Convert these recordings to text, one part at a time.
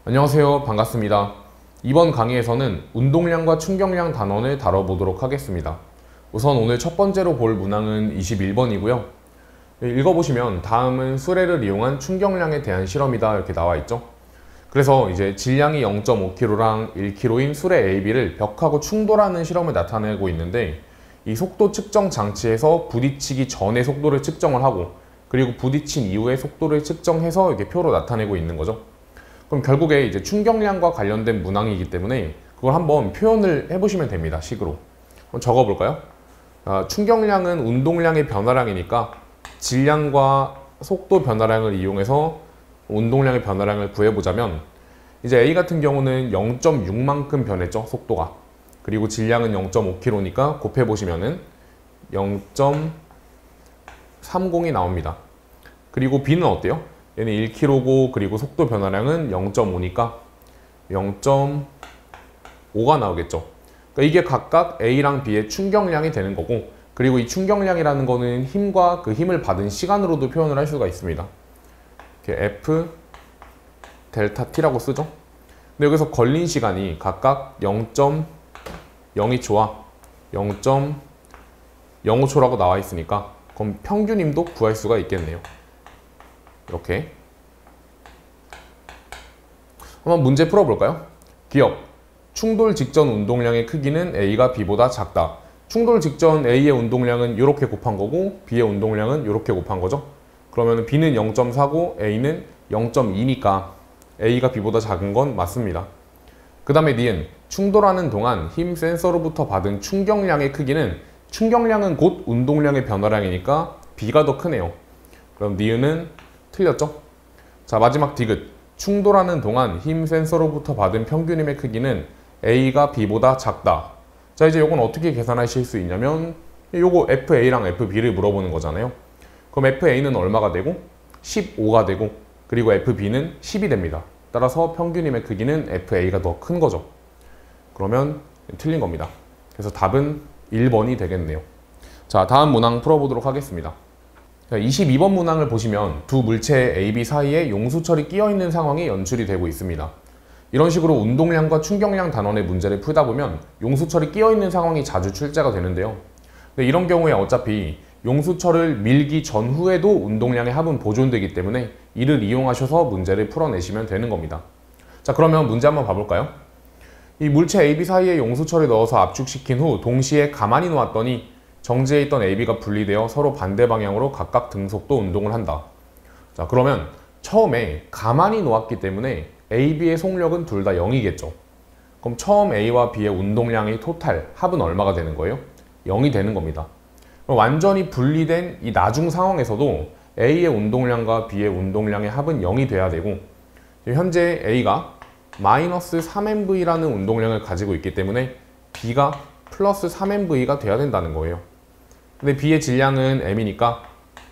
안녕하세요. 반갑습니다. 이번 강의에서는 운동량과 충격량 단원을 다뤄보도록 하겠습니다. 우선 오늘 첫 번째로 볼 문항은 21번이고요. 읽어보시면 다음은 수레를 이용한 충격량에 대한 실험이다 이렇게 나와 있죠. 그래서 이제 질량이 0.5kg랑 1kg인 수레 AB를 벽하고 충돌하는 실험을 나타내고 있는데, 이 속도 측정 장치에서 부딪히기 전에 속도를 측정을 하고, 그리고 부딪힌 이후에 속도를 측정해서 이렇게 표로 나타내고 있는 거죠. 그럼 결국에 이제 충격량과 관련된 문항이기 때문에 그걸 한번 표현을 해보시면 됩니다. 식으로. 한번 적어볼까요? 충격량은 운동량의 변화량이니까 질량과 속도 변화량을 이용해서 운동량의 변화량을 구해보자면, 이제 A 같은 경우는 0.6만큼 변했죠, 속도가. 그리고 질량은 0.5kg니까 곱해보시면은 0.30이 나옵니다. 그리고 B는 어때요? 얘는 1kg고, 그리고 속도 변화량은 0.5니까 0.5가 나오겠죠. 그러니까 이게 각각 A랑 B의 충격량이 되는 거고, 그리고 이 충격량이라는 거는 힘과 그 힘을 받은 시간으로도 표현을 할 수가 있습니다. 이렇게 F 델타 T라고 쓰죠. 근데 여기서 걸린 시간이 각각 0.02초와 0.05초라고 나와 있으니까 그럼 평균 힘도 구할 수가 있겠네요. 이렇게 한번 문제 풀어볼까요? 기억, 충돌 직전 운동량의 크기는 A가 B보다 작다. 충돌 직전 A의 운동량은 이렇게 곱한 거고, B의 운동량은 이렇게 곱한 거죠. 그러면 B는 0.4고 A는 0.2니까 A가 B보다 작은 건 맞습니다. 그 다음에 니은, 충돌하는 동안 힘 센서로부터 받은 충격량의 크기는, 충격량은 곧 운동량의 변화량이니까 B가 더 크네요. 그럼 니은은 틀렸죠? 자, 마지막 디귿, 충돌하는 동안 힘 센서로부터 받은 평균 힘의 크기는 A가 B보다 작다. 자, 이제 이건 어떻게 계산하실 수 있냐면, 요거 FA랑 FB를 물어보는 거잖아요. 그럼 FA는 얼마가 되고 15가 되고, 그리고 FB는 10이 됩니다. 따라서 평균 힘의 크기는 FA가 더 큰 거죠. 그러면 틀린 겁니다. 그래서 답은 1번이 되겠네요. 자, 다음 문항 풀어보도록 하겠습니다. 22번 문항을 보시면 두 물체 A, B 사이에 용수철이 끼어있는 상황이 연출이 되고 있습니다. 이런 식으로 운동량과 충격량 단원의 문제를 풀다 보면 용수철이 끼어있는 상황이 자주 출제가 되는데요. 근데 이런 경우에 어차피 용수철을 밀기 전후에도 운동량의 합은 보존되기 때문에 이를 이용하셔서 문제를 풀어내시면 되는 겁니다. 자, 그러면 문제 한번 봐볼까요? 이 물체 A, B 사이에 용수철을 넣어서 압축시킨 후 동시에 가만히 놓았더니 정지해 있던 AB가 분리되어 서로 반대 방향으로 각각 등속도 운동을 한다. 자, 그러면 처음에 가만히 놓았기 때문에 A, B의 속력은 둘 다 0이겠죠. 그럼 처음 A와 B의 운동량의 토탈, 합은 얼마가 되는 거예요? 0이 되는 겁니다. 그럼 완전히 분리된 이 나중 상황에서도 A의 운동량과 B의 운동량의 합은 0이 돼야 되고, 현재 A가 마이너스 3mv라는 운동량을 가지고 있기 때문에 B가 플러스 3mv가 돼야 된다는 거예요. 근데 B의 질량은 m이니까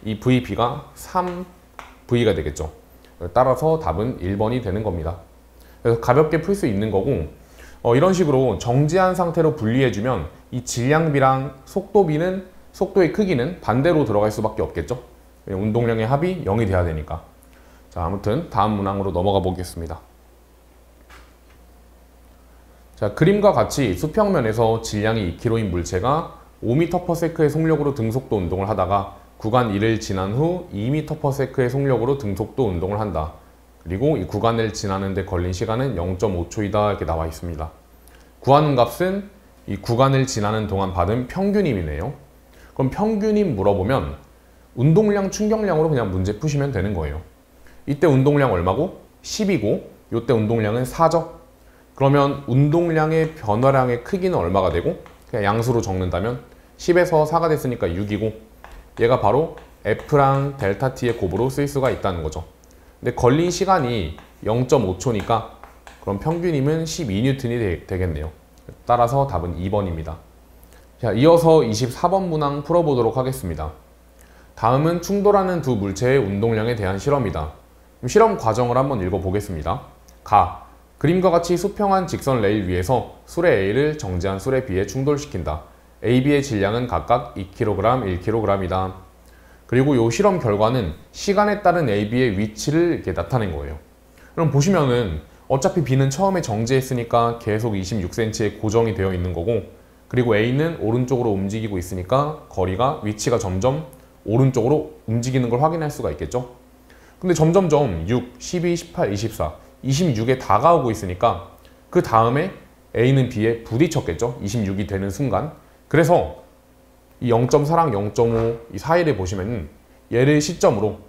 이 VB가 3V가 되겠죠. 따라서 답은 1번이 되는 겁니다. 그래서 가볍게 풀 수 있는 거고, 이런 식으로 정지한 상태로 분리해주면 이 질량비랑 속도비는, 속도의 크기는 반대로 들어갈 수밖에 없겠죠. 운동량의 합이 0이 돼야 되니까. 자, 아무튼 다음 문항으로 넘어가 보겠습니다. 자, 그림과 같이 수평면에서 질량이 2kg인 물체가 5m/s의 속력으로 등속도 운동을 하다가 구간 1을 지난 후 2m/s의 속력으로 등속도 운동을 한다. 그리고 이 구간을 지나는데 걸린 시간은 0.5초이다 이렇게 나와 있습니다. 구하는 값은 이 구간을 지나는 동안 받은 평균 힘이네요. 그럼 평균 힘 물어보면 운동량, 충격량으로 그냥 문제 푸시면 되는 거예요. 이때 운동량 얼마고? 10이고 이때 운동량은 4죠. 그러면 운동량의 변화량의 크기는 얼마가 되고, 그냥 양수로 적는다면 10에서 4가 됐으니까 6이고, 얘가 바로 F랑 델타 T의 곱으로 쓸 수가 있다는 거죠. 근데 걸린 시간이 0.5초니까 그럼 평균 힘은 12N이 되겠네요. 따라서 답은 2번입니다. 자, 이어서 24번 문항 풀어보도록 하겠습니다. 다음은 충돌하는 두 물체의 운동량에 대한 실험이다. 실험 과정을 한번 읽어보겠습니다. 그림과 같이 수평한 직선 레일 위에서 수레 A를 정지한 수레 B에 충돌시킨다. A, B의 질량은 각각 2kg, 1kg이다. 그리고 이 실험 결과는 시간에 따른 A, B의 위치를 이렇게 나타낸 거예요. 그럼 보시면은 어차피 B는 처음에 정지했으니까 계속 26cm에 고정이 되어 있는 거고, 그리고 A는 오른쪽으로 움직이고 있으니까 거리가, 위치가 점점 오른쪽으로 움직이는 걸 확인할 수가 있겠죠. 근데 점점점 6, 12, 18, 24, 26에 다가오고 있으니까 그 다음에 A는 B에 부딪혔겠죠. 26이 되는 순간. 그래서 이 0.4랑 0.5 이 사이를 보시면 얘를 시점으로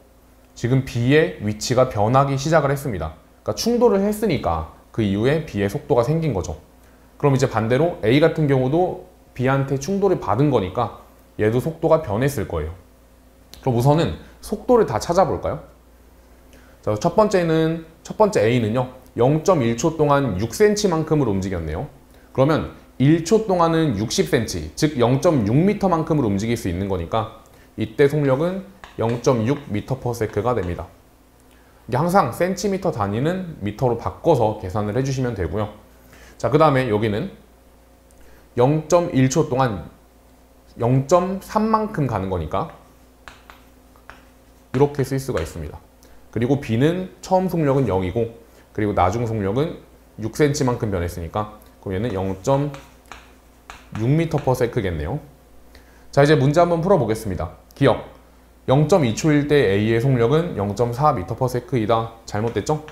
지금 B의 위치가 변하기 시작을 했습니다. 그러니까 충돌을 했으니까 그 이후에 B의 속도가 생긴 거죠. 그럼 이제 반대로 A 같은 경우도 B한테 충돌을 받은 거니까 얘도 속도가 변했을 거예요. 그럼 우선은 속도를 다 찾아볼까요? 자, 첫 번째 A는요 0.1초 동안 6cm만큼을 움직였네요. 그러면 1초 동안은 60cm, 즉 0.6m만큼을 움직일 수 있는 거니까 이때 속력은 0.6m/s가 됩니다. 이게 항상 센티미터 단위는 미터로 바꿔서 계산을 해주시면 되고요. 자, 그 다음에 여기는 0.1초 동안 0.3만큼 가는 거니까 이렇게 쓸 수가 있습니다. 그리고 B는 처음 속력은 0이고 그리고 나중 속력은 6cm만큼 변했으니까 그럼 얘는 0.6m/s겠네요. 자, 이제 문제 한번 풀어보겠습니다. 기억 0.2초일 때 A의 속력은 0.4m/s이다. 잘못됐죠?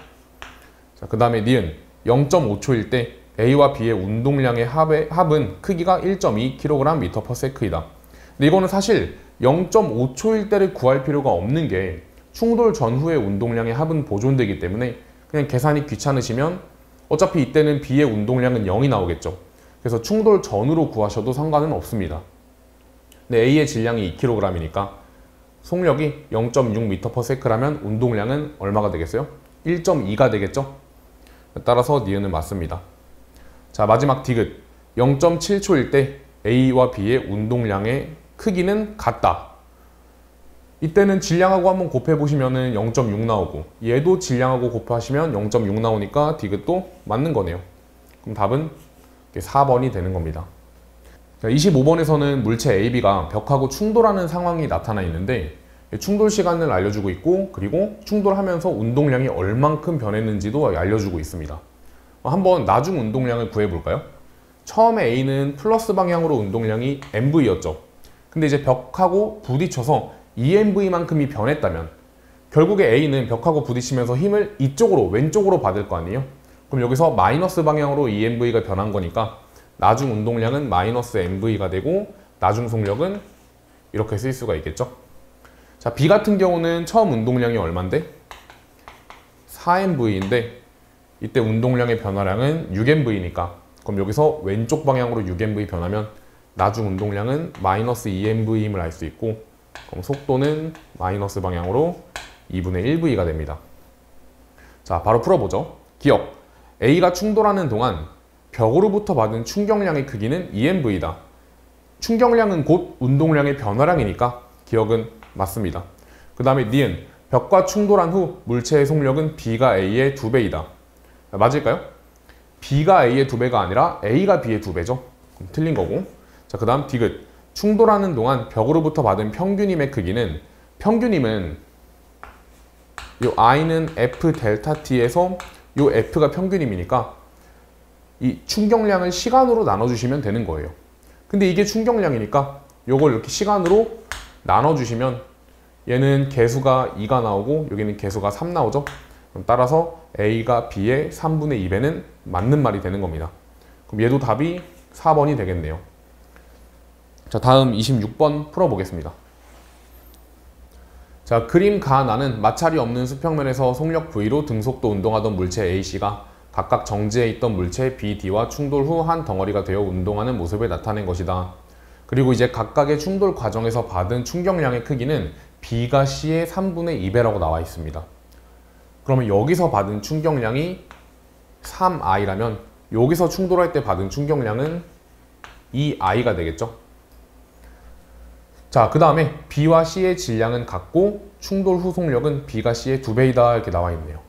자, 그 다음에 니은 0.5초일 때 A와 B의 운동량의 합은 크기가 1.2kg/s이다. 근데 이거는 사실 0.5초일 때를 구할 필요가 없는 게 충돌 전후의 운동량의 합은 보존되기 때문에 그냥 계산이 귀찮으시면 어차피 이때는 B의 운동량은 0이 나오겠죠. 그래서 충돌 전후로 구하셔도 상관은 없습니다. 근데 A의 질량이 2kg이니까 속력이 0.6m/s라면 운동량은 얼마가 되겠어요? 1.2가 되겠죠? 따라서 니은은 맞습니다. 자, 마지막 디귿 0.7초일 때 A와 B의 운동량의 크기는 같다. 이때는 질량하고 한번 곱해보시면 0.6 나오고 얘도 질량하고 곱하시면 0.6 나오니까 디귿도 맞는 거네요. 그럼 답은 4번이 되는 겁니다. 25번에서는 물체 AB가 벽하고 충돌하는 상황이 나타나 있는데 충돌 시간을 알려주고 있고 그리고 충돌하면서 운동량이 얼만큼 변했는지도 알려주고 있습니다. 한번 나중 운동량을 구해볼까요? 처음에 A는 플러스 방향으로 운동량이 mv였죠. 근데 이제 벽하고 부딪혀서 EMV만큼이 변했다면 결국에 A는 벽하고 부딪히면서 힘을 이쪽으로 왼쪽으로 받을 거 아니에요? 그럼 여기서 마이너스 방향으로 EMV가 변한 거니까 나중 운동량은 마이너스 mv가 되고 나중 속력은 이렇게 쓸 수가 있겠죠. 자, B 같은 경우는 처음 운동량이 얼만데? 4mv인데 이때 운동량의 변화량은 6mv니까 그럼 여기서 왼쪽 방향으로 6mv 변하면 나중 운동량은 마이너스 2mv임을 알 수 있고 그럼 속도는 마이너스 방향으로 2분의 1v가 됩니다. 자, 바로 풀어보죠. 기억 A가 충돌하는 동안 벽으로부터 받은 충격량의 크기는 EMV다. 충격량은 곧 운동량의 변화량이니까 기억은 맞습니다. 그 다음에 니은 벽과 충돌한 후 물체의 속력은 B가 A의 2배이다. 맞을까요? B가 A의 2배가 아니라 A가 B의 2배죠. 그럼 틀린 거고. 자, 그 다음 디귿 충돌하는 동안 벽으로부터 받은 평균임의 크기는 평균임은 요 I는 F 델타 T에서 요 F가 평균임이니까 이 충격량을 시간으로 나눠주시면 되는 거예요. 근데 이게 충격량이니까 요걸 이렇게 시간으로 나눠주시면 얘는 개수가 2가 나오고 여기는 개수가 3 나오죠. 그럼 따라서 A가 B의 3분의 2배는 맞는 말이 되는 겁니다. 그럼 얘도 답이 4번이 되겠네요. 자, 다음 26번 풀어보겠습니다. 자, 그림 가나는 마찰이 없는 수평면에서 속력 V로 등속도 운동하던 물체 A씨가 각각 정지해 있던 물체 B, D와 충돌 후 한 덩어리가 되어 운동하는 모습을 나타낸 것이다. 그리고 이제 각각의 충돌 과정에서 받은 충격량의 크기는 B가 C의 3분의 2배라고 나와 있습니다. 그러면 여기서 받은 충격량이 3I라면 여기서 충돌할 때 받은 충격량은 2I가 되겠죠. 자, 그 다음에 B와 C의 질량은 같고 충돌 후 속력은 B가 C의 2배이다 이렇게 나와 있네요.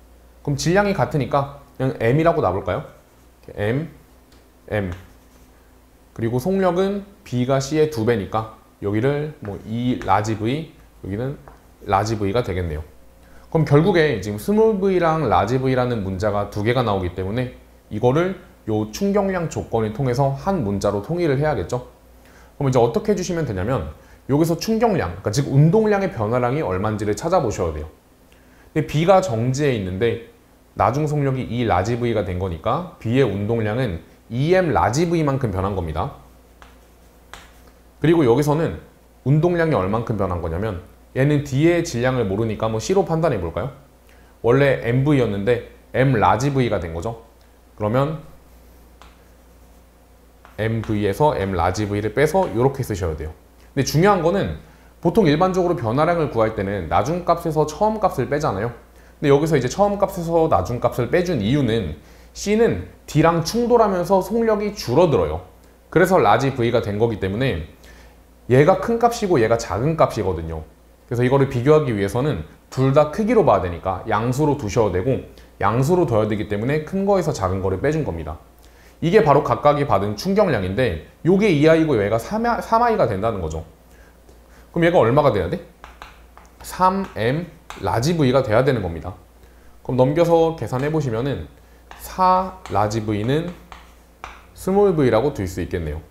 그럼 질량이 같으니까 그냥 M이라고 놔볼까요? M, M. 그리고 속력은 B가 C의 2배니까 여기를 뭐 E 라지 V, 여기는 라지 V가 되겠네요. 그럼 그럼 결국에 지금 스몰 v랑 라지 v라는 문자가 두 개가 나오기 때문에 이거를 요 충격량 조건을 통해서 한 문자로 통일을 해야겠죠. 그럼 이제 어떻게 해주시면 되냐면 여기서 충격량, 그러니까 즉 운동량의 변화량이 얼마인지를 찾아보셔야 돼요. 근데 B가 정지해 있는데 나중 속력이 E 라지 V가 된 거니까 B의 운동량은 EM 라지 V만큼 변한 겁니다. 그리고 여기서는 운동량이 얼만큼 변한 거냐면 얘는 D의 질량을 모르니까 한번 C로 판단해 볼까요? 원래 MV였는데 M 라지 V가 된 거죠. 그러면 MV에서 M 라지 V를 빼서 이렇게 쓰셔야 돼요. 근데 중요한 거는 보통 일반적으로 변화량을 구할 때는 나중 값에서 처음 값을 빼잖아요. 근데 여기서 이제 처음 값에서 나중 값을 빼준 이유는 C는 D랑 충돌하면서 속력이 줄어들어요. 그래서 라지 V가 된 거기 때문에 얘가 큰 값이고 얘가 작은 값이거든요. 그래서 이거를 비교하기 위해서는 둘 다 크기로 봐야 되니까 양수로 두셔야 되고 양수로 둬야 되기 때문에 큰 거에서 작은 거를 빼준 겁니다. 이게 바로 각각이 받은 충격량인데 요게 2i고 얘가 3i가 된다는 거죠. 그럼 얘가 얼마가 돼야 돼? 3m 라지 V가 돼야 되는 겁니다. 그럼 넘겨서 계산해 보시면은 4 라지 V는 스몰 v라고 둘 수 있겠네요.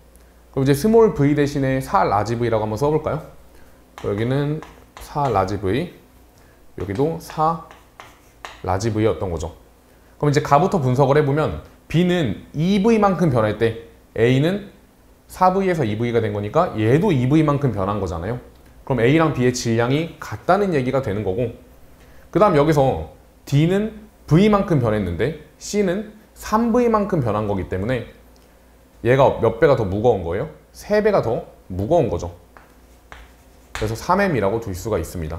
그럼 이제 스몰 v 대신에 4 라지 V라고 한번 써볼까요? 여기는 4 라지 V, 여기도 4 라지 V였던 거죠. 그럼 이제 가부터 분석을 해보면 B는 2V만큼 변할 때 A는 4V에서 2V가 된 거니까 얘도 2V만큼 변한 거잖아요. 그럼 A랑 B의 질량이 같다는 얘기가 되는 거고, 그 다음 여기서 D는 V만큼 변했는데 C는 3V만큼 변한 거기 때문에 얘가 몇 배가 더 무거운 거예요? 3배가 더 무거운 거죠. 그래서 3m이라고 둘 수가 있습니다.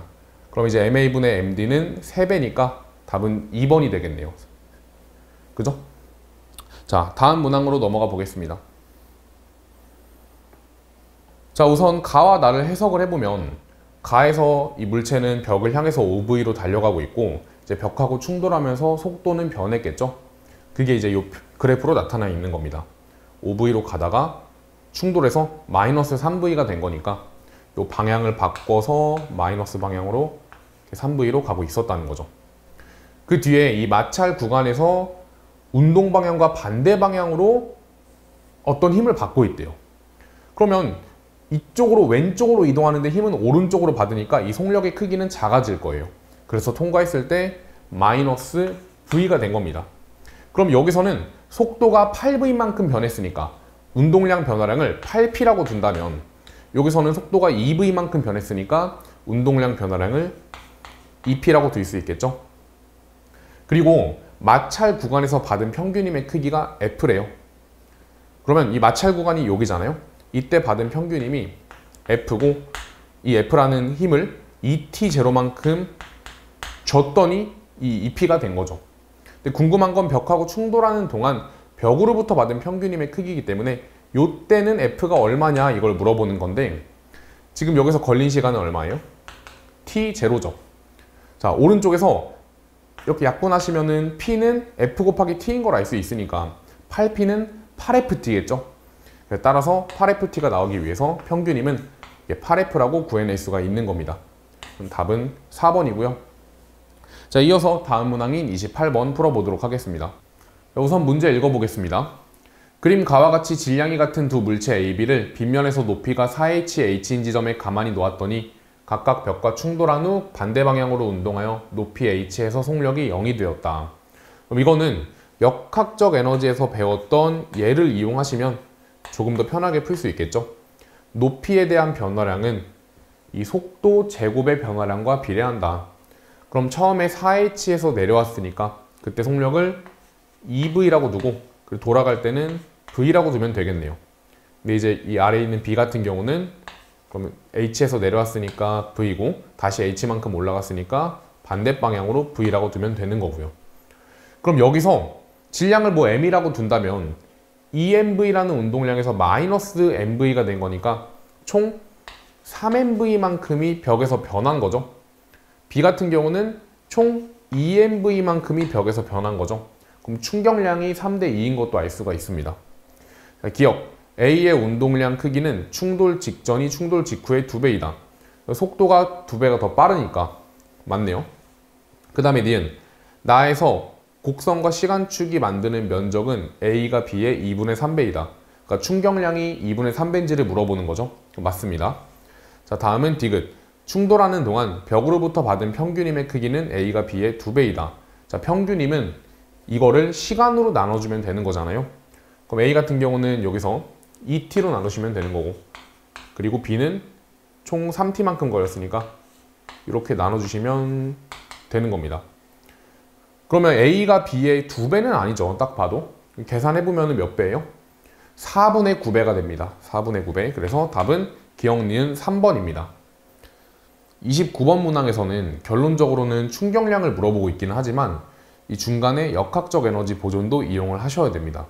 그럼 이제 MA분의 MD는 3배니까 답은 2번이 되겠네요. 그죠? 자, 다음 문항으로 넘어가 보겠습니다. 자, 우선 가와 나를 해석을 해보면 가에서 이 물체는 벽을 향해서 OV로 달려가고 있고 이제 벽하고 충돌하면서 속도는 변했겠죠? 그게 이제 이 그래프로 나타나 있는 겁니다. OV로 가다가 충돌해서 마이너스 3V가 된 거니까 이 방향을 바꿔서 마이너스 방향으로 3V로 가고 있었다는 거죠. 그 뒤에 이 마찰 구간에서 운동 방향과 반대 방향으로 어떤 힘을 받고 있대요. 그러면 이쪽으로 왼쪽으로 이동하는데 힘은 오른쪽으로 받으니까 이 속력의 크기는 작아질 거예요. 그래서 통과했을 때 마이너스 V가 된 겁니다. 그럼 여기서는 속도가 8V만큼 변했으니까 운동량 변화량을 8P라고 둔다면 여기서는 속도가 2V만큼 변했으니까 운동량 변화량을 2P라고 둘 수 있겠죠. 그리고 마찰 구간에서 받은 평균 힘의 크기가 F래요. 그러면 이 마찰 구간이 여기잖아요. 이때 받은 평균 힘이 F고 이 F라는 힘을 2T0만큼 줬더니 이 2P가 된 거죠. 근데 궁금한 건 벽하고 충돌하는 동안 벽으로부터 받은 평균 힘의 크기이기 때문에 요때는 F가 얼마냐 이걸 물어보는 건데 지금 여기서 걸린 시간은 얼마예요? T0죠. 자, 오른쪽에서 이렇게 약분하시면은 P는 F 곱하기 T인 걸 알 수 있으니까 8P는 8FT겠죠? 따라서 8FT가 나오기 위해서 평균 힘은 8F라고 구해낼 수가 있는 겁니다. 그럼 답은 4번이고요. 자, 이어서 다음 문항인 28번 풀어보도록 하겠습니다. 우선 문제 읽어보겠습니다. 그림 가와 같이 질량이 같은 두 물체 AB를 빗면에서 높이가 4h인 지점에 가만히 놓았더니 각각 벽과 충돌한 후 반대 방향으로 운동하여 높이 h에서 속력이 0이 되었다. 그럼 이거는 역학적 에너지에서 배웠던 예를 이용하시면 조금 더 편하게 풀 수 있겠죠? 높이에 대한 변화량은 이 속도 제곱의 변화량과 비례한다. 그럼 처음에 4h에서 내려왔으니까 그때 속력을 2V라고 두고 그리고 돌아갈 때는 V라고 두면 되겠네요. 근데 이제 이 아래에 있는 B 같은 경우는 그러면 H에서 내려왔으니까 V고 다시 H만큼 올라갔으니까 반대 방향으로 V라고 두면 되는 거고요. 그럼 여기서 질량을 뭐 M이라고 둔다면 EMV라는 운동량에서 마이너스 MV가 된 거니까 총 3MV만큼이 벽에서 변한 거죠. B 같은 경우는 총 2MV만큼이 벽에서 변한 거죠. 그럼 충격량이 3대 2인 것도 알 수가 있습니다. 기억, A의 운동량 크기는 충돌 직전이 충돌 직후의 2배이다. 속도가 2배가 더 빠르니까 맞네요. 그 다음에 니은 나에서 곡선과 시간축이 만드는 면적은 A가 B의 2분의 3배이다. 그러니까 충격량이 2분의 3배인지를 물어보는 거죠. 맞습니다. 자, 다음은 디귿. 충돌하는 동안 벽으로부터 받은 평균임의 크기는 A가 B의 2배이다. 자, 평균임은 이거를 시간으로 나눠주면 되는 거잖아요. 그럼 A 같은 경우는 여기서 2t로 나누시면 되는 거고, 그리고 B는 총 3t만큼 걸렸으니까 이렇게 나눠주시면 되는 겁니다. 그러면 A가 B의 2배는 아니죠. 딱 봐도. 계산해보면 몇 배예요? 4분의 9배가 됩니다. 4분의 9배. 그래서 답은 기억 니은 3번입니다. 29번 문항에서는 결론적으로는 충격량을 물어보고 있기는 하지만 이 중간에 역학적 에너지 보존도 이용을 하셔야 됩니다.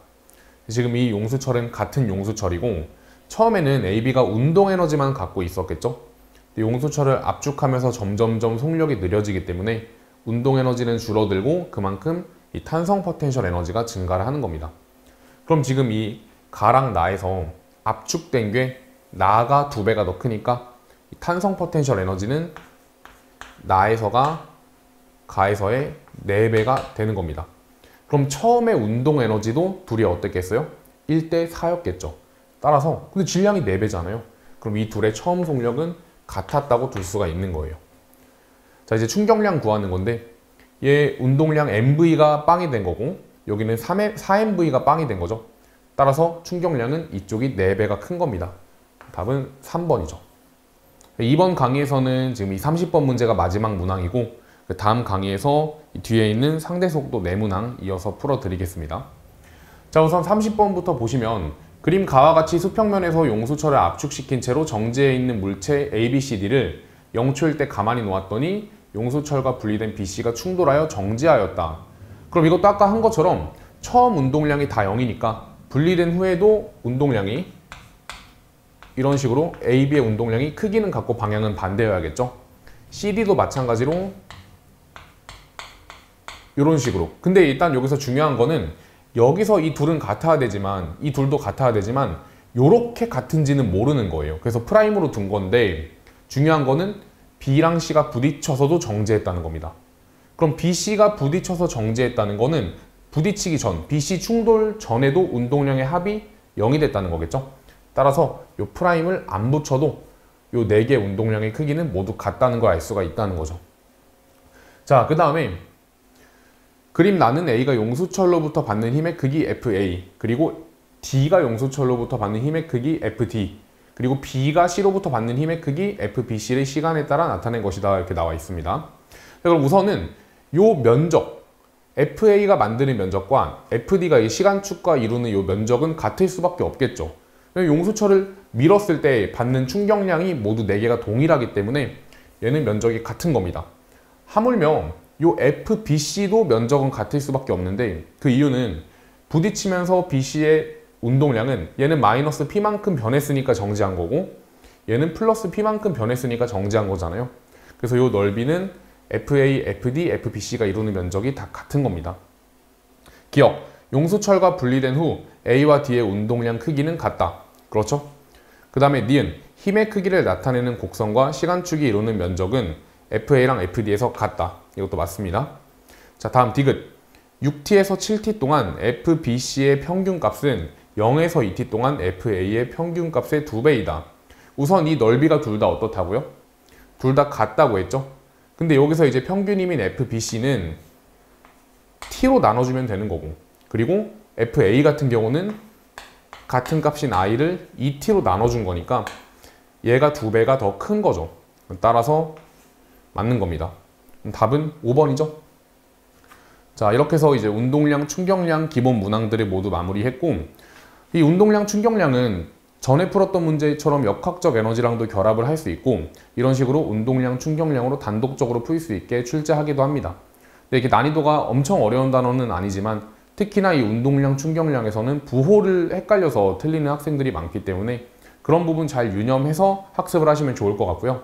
지금 이 용수철은 같은 용수철이고 처음에는 AB가 운동 에너지만 갖고 있었겠죠. 용수철을 압축하면서 점점점 속력이 느려지기 때문에 운동 에너지는 줄어들고 그만큼 이 탄성 포텐셜 에너지가 증가를 하는 겁니다. 그럼 지금 이 가랑 나에서 압축된 게 나가 2배가 더 크니까 이 탄성 포텐셜 에너지는 나에서가 가에서의 4배가 되는 겁니다. 그럼 처음에 운동 에너지도 둘이 어땠겠어요? 1대 4였겠죠. 따라서 근데 질량이 4배잖아요. 그럼 이 둘의 처음 속력은 같았다고 둘 수가 있는 거예요. 자, 이제 충격량 구하는 건데 얘 운동량 MV가 빵이 된 거고 여기는 4MV가 빵이 된 거죠. 따라서 충격량은 이쪽이 4배가 큰 겁니다. 답은 3번이죠. 이번 강의에서는 지금 이 30번 문제가 마지막 문항이고 그 다음 강의에서 이 뒤에 있는 상대속도 4문항 이어서 풀어드리겠습니다. 자, 우선 30번부터 보시면 그림 가와 같이 수평면에서 용수철을 압축시킨 채로 정지해 있는 물체 ABCD를 0초일 때 가만히 놓았더니 용수철과 분리된 BC가 충돌하여 정지하였다. 그럼 이것도 아까 한 것처럼 처음 운동량이 다 0이니까 분리된 후에도 운동량이 이런 식으로 AB의 운동량이 크기는 같고 방향은 반대여야겠죠. CD도 마찬가지로 이런 식으로. 근데 일단 여기서 중요한 거는 여기서 이 둘은 같아야 되지만 이 둘도 같아야 되지만 요렇게 같은지는 모르는 거예요. 그래서 프라임으로 둔 건데 중요한 거는 B랑 C가 부딪혀서도 정지했다는 겁니다. 그럼 BC가 부딪혀서 정지했다는 거는 부딪히기 전, BC 충돌 전에도 운동량의 합이 0이 됐다는 거겠죠. 따라서 이 프라임을 안 붙여도 이 4개의 운동량의 크기는 모두 같다는 걸 알 수가 있다는 거죠. 자, 그 다음에 그림 나는 A가 용수철로부터 받는 힘의 크기 FA, 그리고 D가 용수철로부터 받는 힘의 크기 FD, 그리고 B가 C로부터 받는 힘의 크기 FBC를 시간에 따라 나타낸 것이다. 이렇게 나와 있습니다. 그럼 우선은 이 면적, FA가 만드는 면적과 FD가 이 시간축과 이루는 이 면적은 같을 수밖에 없겠죠. 용수철을 밀었을 때 받는 충격량이 모두 4개가 동일하기 때문에 얘는 면적이 같은 겁니다. 하물며 이 FBC도 면적은 같을 수밖에 없는데 그 이유는 부딪히면서 BC의 운동량은 얘는 마이너스 P만큼 변했으니까 정지한 거고 얘는 플러스 P만큼 변했으니까 정지한 거잖아요. 그래서 이 넓이는 FA, FD, FBC가 이루는 면적이 다 같은 겁니다. 기억, 용수철과 분리된 후 A와 D의 운동량 크기는 같다. 그렇죠? 그 다음에 니은, 힘의 크기를 나타내는 곡선과 시간축이 이루는 면적은 FA랑 FD에서 같다. 이것도 맞습니다. 자, 다음 디귿. 6t에서 7t 동안 FBC의 평균값은 0에서 2t 동안 FA의 평균값의 2배이다. 우선 이 넓이가 둘 다 어떻다고요? 둘 다 같다고 했죠? 근데 여기서 이제 평균임인 FBC는 t로 나눠주면 되는 거고 그리고 FA 같은 경우는 같은 값인 i를 2t로 나눠준 거니까 얘가 2배가 더 큰 거죠. 따라서 맞는 겁니다. 답은 5번이죠. 자, 이렇게 해서 이제 운동량, 충격량, 기본 문항들을 모두 마무리했고 이 운동량, 충격량은 전에 풀었던 문제처럼 역학적 에너지랑도 결합을 할 수 있고 이런 식으로 운동량, 충격량으로 단독적으로 풀 수 있게 출제하기도 합니다. 근데 이렇게 난이도가 엄청 어려운 단어는 아니지만 특히나 이 운동량, 충격량에서는 부호를 헷갈려서 틀리는 학생들이 많기 때문에 그런 부분 잘 유념해서 학습을 하시면 좋을 것 같고요.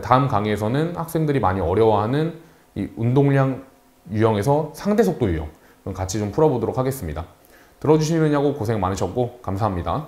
다음 강의에서는 학생들이 많이 어려워하는 이 운동량 유형에서 상대속도 유형 같이 좀 풀어보도록 하겠습니다. 들어주시느냐고 고생 많으셨고 감사합니다.